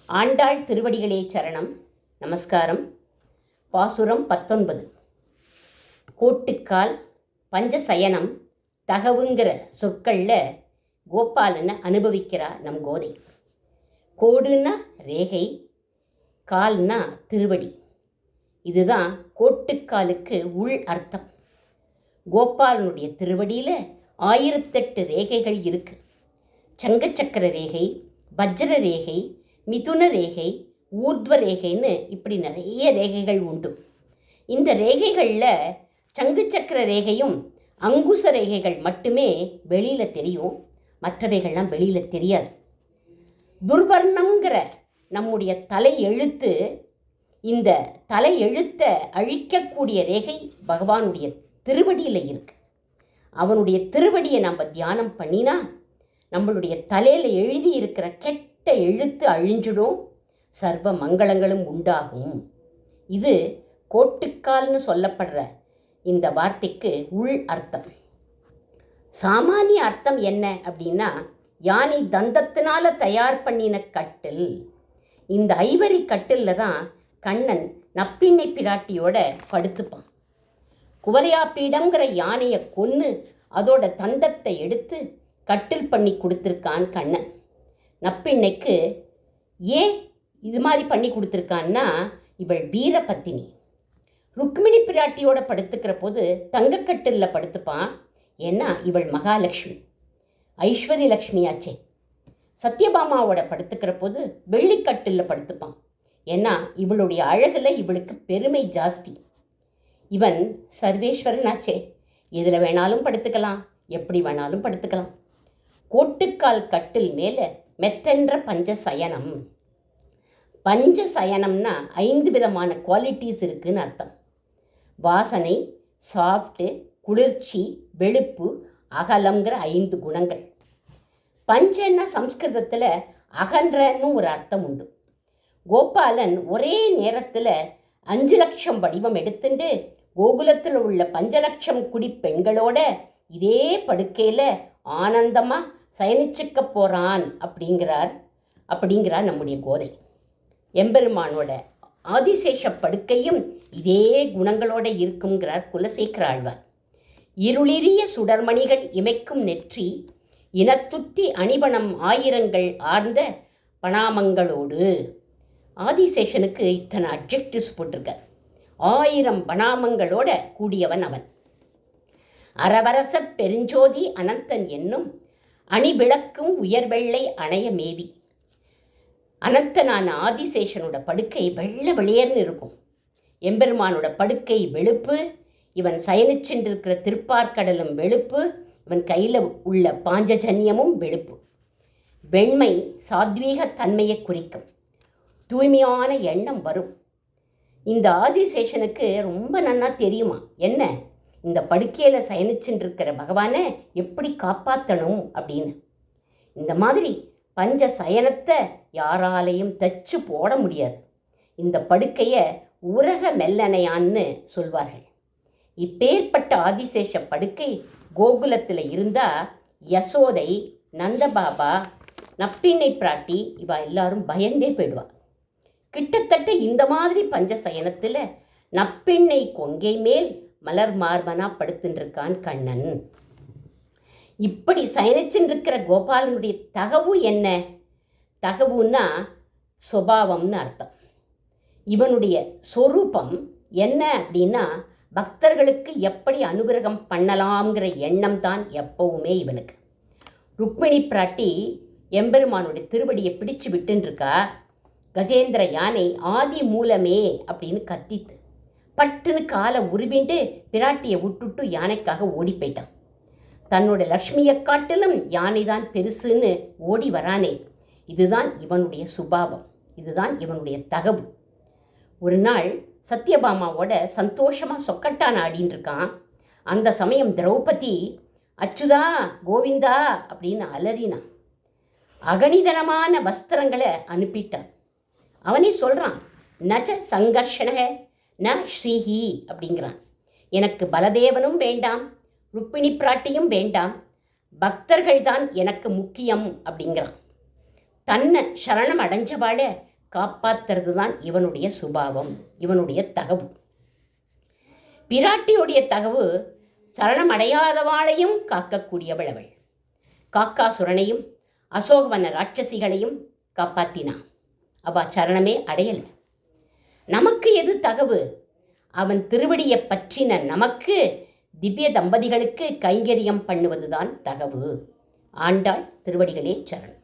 ஆண்டாள் திருவடிகளே சரணம். நமஸ்காரம். பாசுரம் 19. கோட்டுக்கால் பஞ்சசயனம் தகவுங்கிற சொற்களில் கோபாலனை அனுபவிக்கிறா நம் கோதை. கோடுன்னா ரேகை, கால்னா திருவடி. இதுதான் கோட்டுக்காலுக்கு உள் அர்த்தம். கோபாலனுடைய திருவடியில் 1008 ரேகைகள் இருக்கு. சங்கச்சக்கர ரேகை, வஜ்ர ரேகை, மிதுன ரேகை, ஊர்த்வ ரேகைன்னு இப்படி நிறைய ரேகைகள் உண்டு. இந்த ரேகைகளில் சங்கு சக்கர ரேகையும் அங்குச ரேகைகள் மட்டுமே வெளியில் தெரியும், மற்றவைகள்லாம் வெளியில் தெரியாது. துர்வர்ணங்கிற நம்முடைய தலை எழுத்து, இந்த தலை எழுத்தை அழிக்கக்கூடிய ரேகை பகவானுடைய திருவடியில் இருக்கு. அவனுடைய திருவடியை நம்ம தியானம் பண்ணினா நம்மளுடைய தலையில் எழுதி இருக்கிற கெட்ட எழுத்து அழிஞ்சிடும், சர்வ மங்களங்களும் உண்டாகும். இது கோட்டுக்கால்னு சொல்லப்படுற இந்த வார்த்தைக்கு உள் அர்த்தம். சாமானிய அர்த்தம் என்ன அப்படின்னா, யானை தந்தத்தினால தயார் பண்ணின கட்டில். இந்த ஐவரி கட்டிலில் தான் கண்ணன் நப்பிண்ணை பிராட்டியோட படுத்துப்பான். குவலையாப்பீடம்ங்கிற யானையை கொன்று அதோட தந்தத்தை எடுத்து கட்டில் பண்ணி கொடுத்துருக்கான் கண்ணன். நப்பிண்ணைக்கு ஏன் இது மாதிரி பண்ணி கொடுத்துருக்கான்னா, இவள் வீரபத்தினி. ருக்மிணி பிராட்டியோட படுத்துக்கிற போது தங்கக்கட்டிலில் படுத்துப்பான். ஏன்னா இவள் மகாலட்சுமி, ஐஸ்வர்ய லக்ஷ்மியாச்சே. சத்யபாமாவோட படுத்துக்கிற போது வெள்ளிக்கட்டிலில் படுத்துப்பான். ஏன்னா இவளுடைய அழகில் இவளுக்கு பெருமை ஜாஸ்தி. இவன் சர்வேஸ்வரனாச்சே, எதில் வேணாலும் படுத்துக்கலாம், எப்படி வேணாலும் படுத்துக்கலாம். கோட்டுக்கால் கட்டில் மேலே மெத்தென்ற பஞ்சசயனம். பஞ்சசயனம்னா 5 விதமான குவாலிட்டிஸ் இருக்குன்னு அர்த்தம். வாசனை, சாஃப்ட்டு, குளிர்ச்சி, வெளுப்பு, அகலம்ங்கிற 5 குணங்கள். பஞ்சன்னா சம்ஸ்கிருதத்தில் அகன்றன்னு ஒரு அர்த்தம் உண்டு. கோபாலன் ஒரே நேரத்தில் 5 லட்சம் வடிவம் எடுத்துட்டு கோகுலத்தில் உள்ள 5 லட்சம் குடி பெண்களோட இதே படுக்கையில் ஆனந்தமாக சயனிச்சுக்க போகிறான் அப்படிங்கிறார் நம்முடைய கோதை. எம்பெருமானோட ஆதிசேஷ படுக்கையும் இதே குணங்களோடு இருக்குங்கிறார் குலசேகர ஆழ்வார். இருளிரிய சுடர்மணிகள் இமைக்கும் நெற்றி, இனத்துத்தி அணிபணம் ஆயிரங்கள் ஆர்ந்த பணாமங்களோடு. ஆதிசேஷனுக்கு இத்தனை அட்ஜெக்டிவ்ஸ் போட்டிருக்கார். 1000 பணாமங்களோட கூடியவன் அவன். அரவரச பெருஞ்சோதி அனந்தன் என்னும் அணிவிளக்கும் உயர்வெள்ளை அணைய மேவி. அனந்தனான ஆதிசேஷனோட படுக்கை வெள்ளை வெளியேர்னு இருக்கும். எம்பெருமானோட படுக்கை வெளுப்பு, இவன் சயனிச்சென்றிருக்கிற திருப்பார்கடலும் வெளுப்பு, இவன் கையில் உள்ள பாஞ்சஜன்யமும் வெளுப்பு. வெண்மை சாத்வீக தன்மையை குறிக்கும், தூய்மையான எண்ணம் வரும். இந்த ஆதிசேஷனுக்கு ரொம்ப நன்னா தெரியுமா என்ன, இந்த படுக்கையில் சயனிச்சுருக்கிற பகவானை எப்படி காப்பாற்றணும் அப்படின்னு. இந்த மாதிரி பஞ்ச சயனத்தை யாராலையும் தச்சு போட முடியாது. இந்த படுக்கையை உரக மெல்லனையான்னு சொல்வார்கள். இப்பேற்பட்ட ஆதிசேஷ படுக்கை கோகுலத்தில் இருந்தால் யசோதை, நந்தபாபா, நப்பிண்ணை பிராட்டி இவா எல்லாரும் பயந்தே போயிடுவாள். கிட்டத்தட்ட இந்த மாதிரி பஞ்ச சயனத்தில் நப்பிண்ணை கொங்கை மேல் மலர் மார்பனா படுத்துருக்கான் கண்ணன். இப்படி சயனிச்சுருக்கிற கோபாலனுடைய தகவு என்ன? தகவுன்னா சுபாவம்னு அர்த்தம். இவனுடைய சொரூபம் என்ன அப்படின்னா, பக்தர்களுக்கு எப்படி அனுகிரகம் பண்ணலாம்ங்கிற எண்ணம் தான் எப்பவுமே இவனுக்கு. ருக்மிணி பிராட்டி எம்பெருமானுடைய திருவடியை பிடிச்சு விட்டுருக்கா. கஜேந்திர யானை ஆதி மூலமே அப்படின்னு கத்தித்து பட்டுன்னு காலை உருவிண்டு பிராட்டியை விட்டுட்டு யானைக்காக ஓடி போயிட்டான். தன்னோட லக்ஷ்மியை காட்டிலும் யானை தான் பெருசுன்னு ஓடி வரானே, இதுதான் இவனுடைய சுபாவம், இதுதான் இவனுடைய தகவு. ஒரு நாள் சத்யபாமாவோட சந்தோஷமாக சொக்கட்டான் ஆடின்னு இருக்கான். அந்த சமயம் திரௌபதி அச்சுதா கோவிந்தா அப்படின்னு அலறினான். அகணிதனமான வஸ்திரங்களை அனுப்பிட்டான். அவனே சொல்கிறான், நச்ச சங்கர்ஷணக ந ஸ்ரீஹி அப்படிங்கிறான். எனக்கு பலதேவனும் வேண்டாம், ருக்மிணி பிராட்டியும் வேண்டாம், பக்தர்கள் தான் எனக்கு முக்கியம் அப்படிங்கிறான். தன்னை சரணம் அடைஞ்சவாளை காப்பாற்றுறது தான் இவனுடைய சுபாவம், இவனுடைய தகவு. பிராட்டியுடைய தகவு சரணமடையாதவாளையும் காக்கக்கூடியவள் அவள். காக்காசுரனையும் அசோகவன ராட்சசிகளையும் காப்பாத்தினான். அவ சரணமே அடையலை. நமக்கு எது தகவு? அவன் திருவடியை பற்றின நமக்கு திவ்ய தம்பதிகளுக்கு கைங்கரியம் பண்ணுவதுதான் தகவு. ஆண்டாள் திருவடிகளே சரணம்.